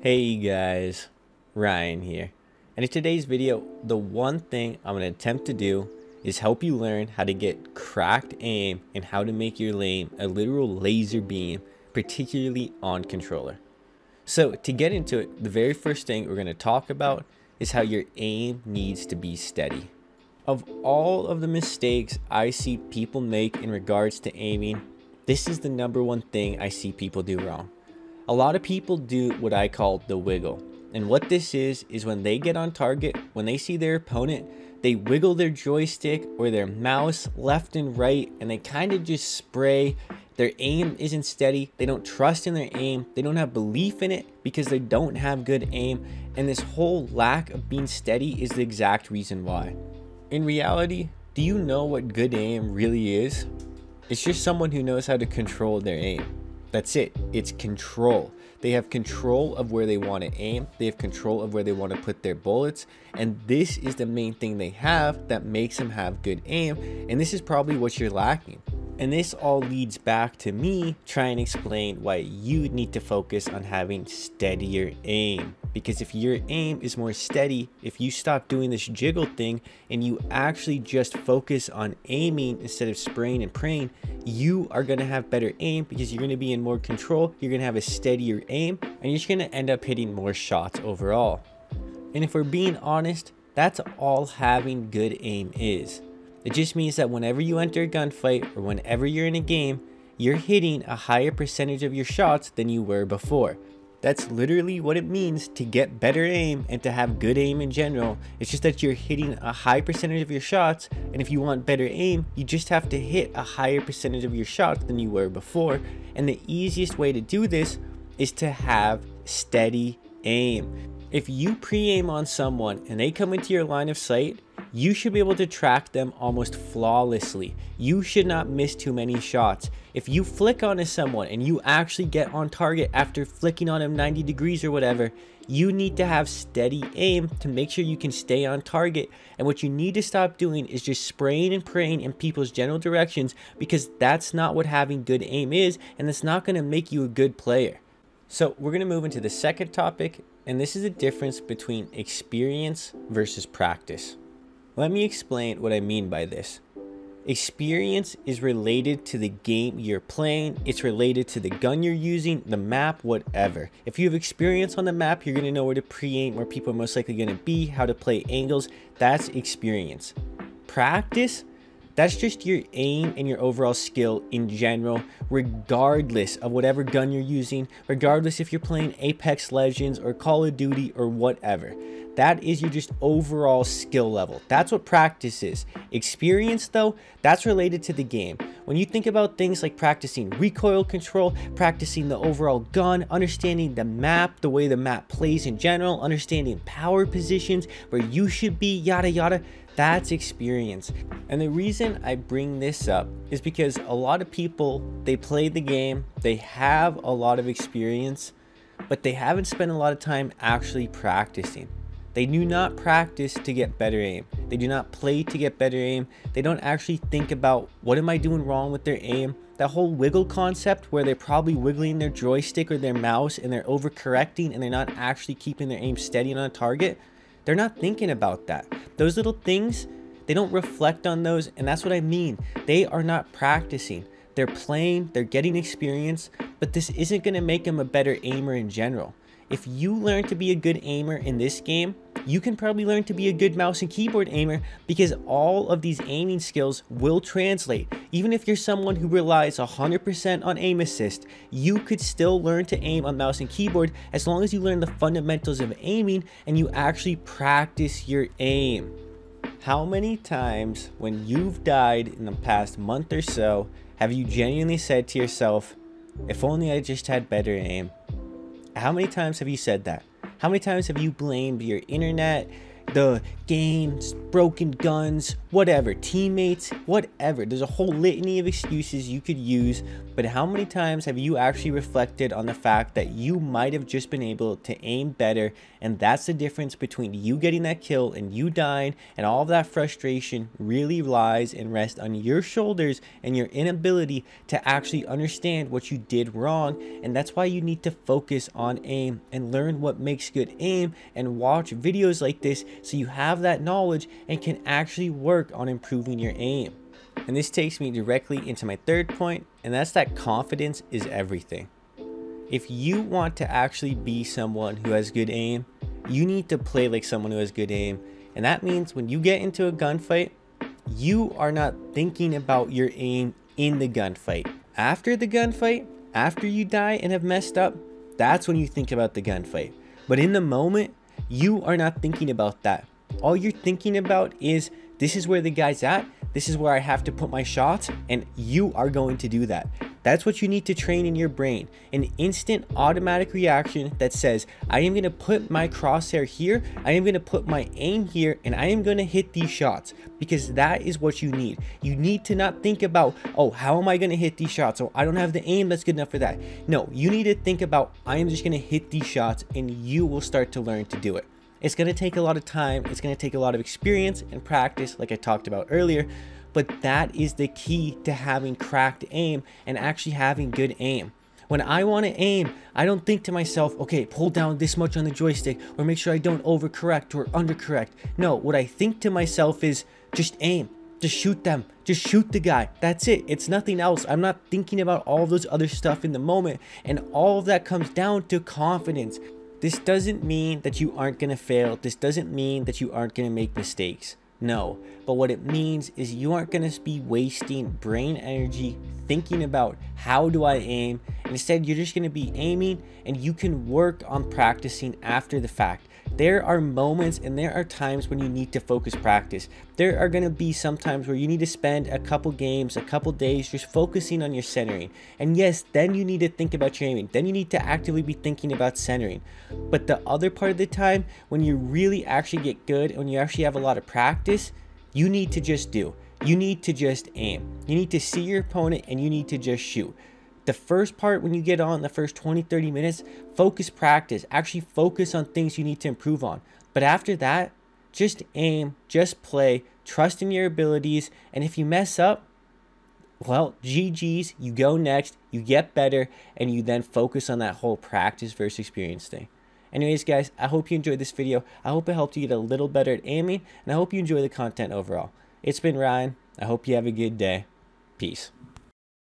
Hey guys, Ryan here, and in today's video, the one thing I'm going to attempt to do is help you learn how to get cracked aim and how to make your lane a literal laser beam, particularly on controller. So to get into it, the very first thing we're going to talk about is how your aim needs to be steady. Of all of the mistakes I see people make in regards to aiming, this is the number one thing I see people do wrong. A lot of people do what I call the wiggle. And what this is when they get on target, when they see their opponent, they wiggle their joystick or their mouse left and right, and they kind of just spray. Their aim isn't steady. They don't trust in their aim. They don't have belief in it because they don't have good aim. And this whole lack of being steady is the exact reason why. In reality, do you know what good aim really is? It's just someone who knows how to control their aim. That's it. It's control. They have control of where they want to aim. They have control of where they want to put their bullets. And this is the main thing they have that makes them have good aim. And this is probably what you're lacking. And this all leads back to me trying to explain why you need to focus on having steadier aim. Because if your aim is more steady, if you stop doing this jiggle thing and you actually just focus on aiming instead of spraying and praying, you are going to have better aim because you're going to be in more control. You're going to have a steadier aim and you're just going to end up hitting more shots overall. And if we're being honest, that's all having good aim is. It just means that whenever you enter a gunfight or whenever you're in a game, you're hitting a higher percentage of your shots than you were before. That's literally what it means to get better aim and to have good aim in general. It's just that you're hitting a high percentage of your shots, and if you want better aim, you just have to hit a higher percentage of your shots than you were before. And the easiest way to do this is to have steady aim. If you pre-aim on someone and they come into your line of sight, you should be able to track them almost flawlessly. You should not miss too many shots. If you flick onto someone and you actually get on target after flicking on him 90 degrees or whatever, you need to have steady aim to make sure you can stay on target. And what you need to stop doing is just spraying and praying in people's general directions, because that's not what having good aim is, and that's not going to make you a good player. So we're going to move into the second topic, and this is the difference between experience versus practice. Let me explain what I mean by this. Experience is related to the game you're playing. It's related to the gun you're using, the map, whatever. If you have experience on the map, you're going to know where to pre-aim, where people are most likely going to be, how to play angles. That's experience. Practice, that's just your aim and your overall skill in general, regardless of whatever gun you're using, regardless if you're playing Apex Legends or Call of Duty or whatever. That is your just overall skill level. That's what practice is. Experience, though, that's related to the game. When you think about things like practicing recoil control, practicing the overall gun, understanding the map, the way the map plays in general, understanding power positions, where you should be, yada yada, that's experience. And the reason I bring this up is because a lot of people, they play the game, they have a lot of experience, but they haven't spent a lot of time actually practicing. They do not practice to get better aim. They do not play to get better aim. They don't actually think about, what am I doing wrong with their aim? That whole wiggle concept where they're probably wiggling their joystick or their mouse and they're overcorrecting and they're not actually keeping their aim steady on a target. They're not thinking about that. Those little things, they don't reflect on those, and that's what I mean. They are not practicing. They're playing, they're getting experience, but this isn't going to make them a better aimer in general. If you learn to be a good aimer in this game, you can probably learn to be a good mouse and keyboard aimer, because all of these aiming skills will translate. Even if you're someone who relies 100% on aim assist, you could still learn to aim on mouse and keyboard as long as you learn the fundamentals of aiming and you actually practice your aim. How many times when you've died in the past month or so have you genuinely said to yourself, if only I just had better aim? How many times have you said that? How many times have you blamed your internet, the games, broken guns, whatever, teammates, whatever. There's a whole litany of excuses you could use, but how many times have you actually reflected on the fact that you might have just been able to aim better, and that's the difference between you getting that kill and you dying, and all of that frustration really lies and rests on your shoulders and your inability to actually understand what you did wrong. And that's why you need to focus on aim and learn what makes good aim and watch videos like this so you have that knowledge and can actually work on improving your aim. And this takes me directly into my third point, and that's that confidence is everything. If you want to actually be someone who has good aim, you need to play like someone who has good aim. And that means when you get into a gunfight, you are not thinking about your aim in the gunfight. After the gunfight, after you die and have messed up, that's when you think about the gunfight. But in the moment, you are not thinking about that. All you're thinking about is, this is where the guy's at, this is where I have to put my shots, and you are going to do that. That's what you need to train in your brain. An instant automatic reaction that says, I am going to put my crosshair here, I am going to put my aim here, and I am going to hit these shots. Because that is what you need. You need to not think about, oh, how am I going to hit these shots? Oh, I don't have the aim that's good enough for that. No, you need to think about, I am just going to hit these shots, and you will start to learn to do it. It's going to take a lot of time. It's going to take a lot of experience and practice, like I talked about earlier. But that is the key to having cracked aim and actually having good aim. When I want to aim, I don't think to myself, okay, pull down this much on the joystick or make sure I don't overcorrect or undercorrect. No, what I think to myself is just aim. Just shoot them. Just shoot the guy. That's it. It's nothing else. I'm not thinking about all those other stuff in the moment. And all of that comes down to confidence. This doesn't mean that you aren't going to fail. This doesn't mean that you aren't going to make mistakes. No, but what it means is you aren't going to be wasting brain energy thinking about how do I aim. Instead, you're just going to be aiming, and you can work on practicing after the fact. There are moments and there are times when you need to focus practice. There are going to be some times where you need to spend a couple games, a couple days just focusing on your centering. And yes, then you need to think about your aiming. Then you need to actively be thinking about centering. But the other part of the time, when you really actually get good and when you actually have a lot of practice, you need to just do. You need to just aim. You need to see your opponent and you need to just shoot. The first part, when you get on the first 20-30 minutes, focus practice. Actually focus on things you need to improve on. But after that, just aim, just play, trust in your abilities, and if you mess up, well, GG's, you go next, you get better, and you then focus on that whole practice versus experience thing. Anyways, guys, I hope you enjoyed this video. I hope it helped you get a little better at aiming, and I hope you enjoy the content overall. It's been Ryan. I hope you have a good day. Peace.